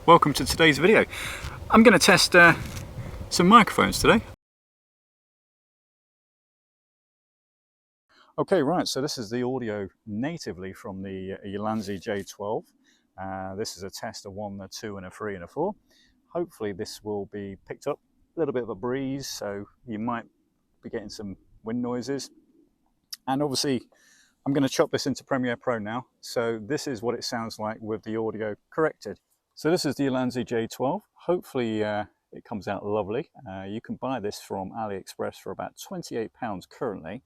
welcome to today's video. I'm going to test some microphones today. Okay, right, so this is the audio natively from the Ulanzi J12. This is a test of 1, a 2, and a 3, and a 4. Hopefully this will be picked up. A little bit of a breeze, so you might be getting some wind noises. And obviously, I'm going to chop this into Premiere Pro now. So this is what it sounds like with the audio corrected. So this is the Ulanzi J12. Hopefully it comes out lovely. You can buy this from AliExpress for about £28 currently.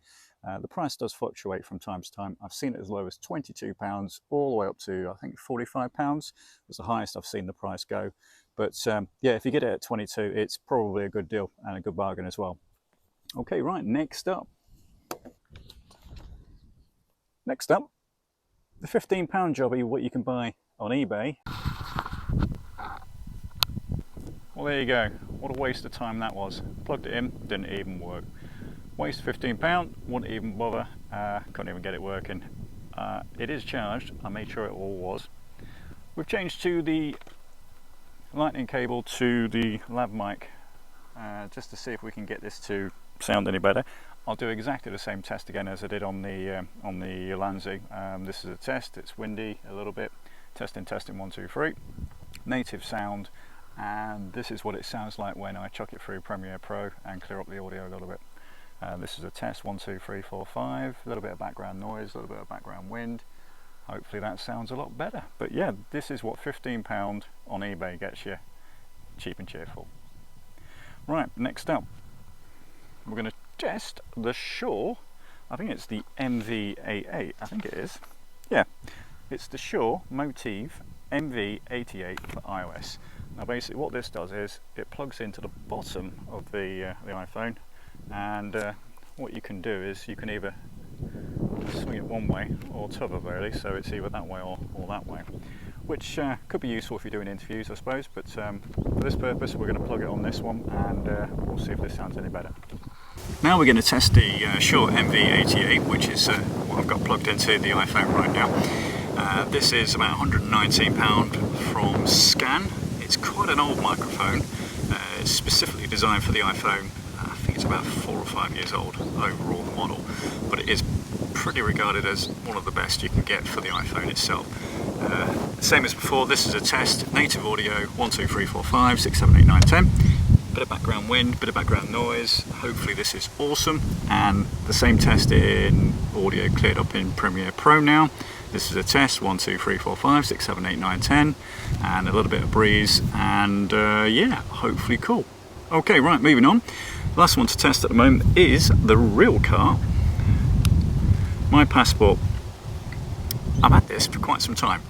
The price does fluctuate from time to time. I've seen it as low as £22 all the way up to I think £45 was the highest I've seen the price go. But yeah, if you get it at 22, it's probably a good deal and a good bargain as well. Okay, right, next up, the £15 jobby, what you can buy on eBay. Well, there you go. What a waste of time that was. Plugged it in, didn't even work. Waste £15, wouldn't even bother, couldn't even get it working. It is charged, I made sure it all was. We've changed to the lightning cable to the lav mic, just to see if we can get this to sound any better. I'll do exactly the same test again as I did on the Ulanzi. This is a test, it's windy a little bit. Testing, 1, 2, 3. Native sound, and this is what it sounds like when I chuck it through Premiere Pro and clear up the audio a little bit. This is a test, 1, 2, 3, 4, 5. A little bit of background noise, a little bit of background wind. Hopefully that sounds a lot better. But yeah, this is what £15 on eBay gets you, cheap and cheerful. Right, next up, we're going to test the Shure. I think it's the MV88, I think it is. Yeah, it's the Shure Motive MV88 for iOS. Now basically what this does is it plugs into the bottom of the iPhone, and what you can do is you can either swing it one way or t'other really, so it's either that way or that way, which could be useful if you're doing interviews, I suppose, but for this purpose we're going to plug it on this one, and we'll see if this sounds any better. Now we're going to test the Shure MV88, which is what I've got plugged into the iPhone right now. This is about £119 from Scan. It's quite an old microphone. It's specifically designed for the iPhone. I think it's about 4 or 5 years old overall model, but it is pretty regarded as one of the best you can get for the iPhone itself. Same as before, this is a test, native audio, 1, 2, 3, 4, 5, 6, 7, 8, 9, 10. Bit of background wind, bit of background noise. Hopefully this is awesome. And the same test in audio cleared up in Premiere Pro now. This is a test, 1, 2, 3, 4, 5, 6, 7, 8, 9, 10. And a little bit of breeze, and yeah, hopefully cool. Okay, right, moving on. Last one to test at the moment is the Relacart. My Passport. I've had this for quite some time.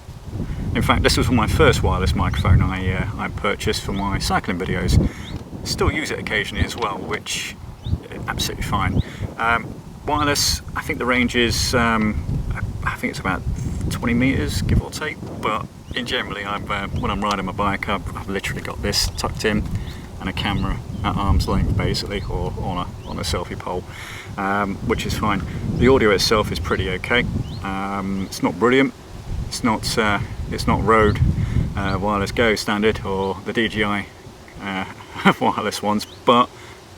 In fact, this was my first wireless microphone I purchased for my cycling videos. Still use it occasionally as well, which is absolutely fine. Wireless, I think the range is, I think it's about 20 meters, give or take. But in generally, when I'm riding my bike, I've literally got this tucked in and a camera at arm's length, basically, or on a selfie pole, which is fine. The audio itself is pretty okay. It's not brilliant. It's not Rode Wireless Go standard or the DJI wireless ones, but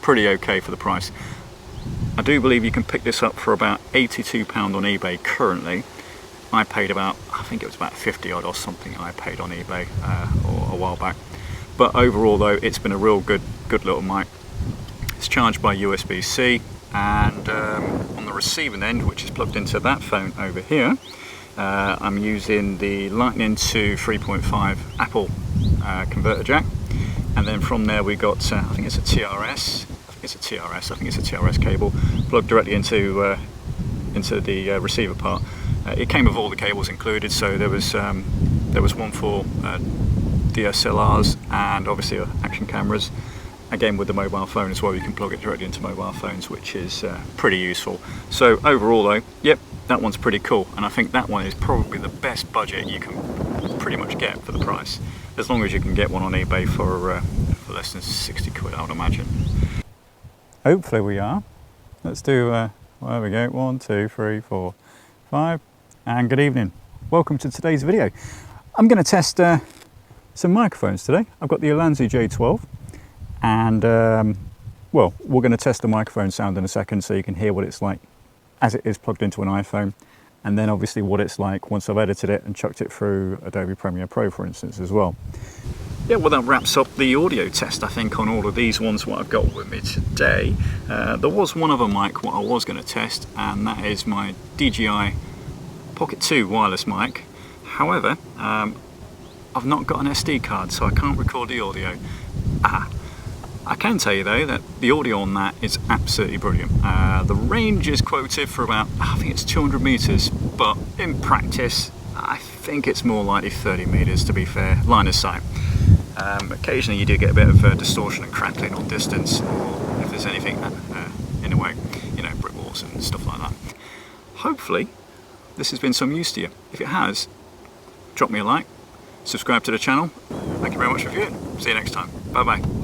pretty okay for the price. I do believe you can pick this up for about £82 on eBay currently. I paid about, I think it was about 50 odd or something I paid on eBay or a while back. But overall though, it's been a real good little mic. It's charged by USB-C, and on the receiving end, which is plugged into that phone over here, I'm using the Lightning to 3.5 Apple converter jack, and then from there we got I think it's a TRS. I think it's a TRS cable plugged directly into the receiver part. It came with all the cables included, so there was one for DSLRs and obviously action cameras. Again, with the mobile phone as well, you can plug it directly into mobile phones, which is pretty useful. So overall though, yep, that one's pretty cool, and I think that one is probably the best budget you can pretty much get for the price, as long as you can get one on eBay for less than 60 quid, I would imagine. Hopefully we are. Let's do, there we go, 1, 2, 3, 4, 5, and good evening. Welcome to today's video. I'm going to test some microphones today. I've got the Ulanzi J12 and well, we're going to test the microphone sound in a second so you can hear what it's like as it is plugged into an iPhone, and then obviously what it's like once I've edited it and chucked it through Adobe Premiere Pro, for instance, as well. Yeah, well, that wraps up the audio test, I think, on all of these ones what I've got with me today. There was one other mic what I was going to test, and that is my DJI Pocket 2 wireless mic. However, I've not got an SD card, so I can't record the audio. I can tell you though that the audio on that is absolutely brilliant. The range is quoted for about, I think it's 200 meters, but in practice I think it's more likely 30 meters, to be fair, line of sight. Occasionally you do get a bit of distortion and crackling on distance, or if there's anything in the way, you know, brick walls and stuff like that. Hopefully this has been some use to you. If it has, drop me a like, subscribe to the channel. Thank you very much for viewing. See you next time. Bye bye.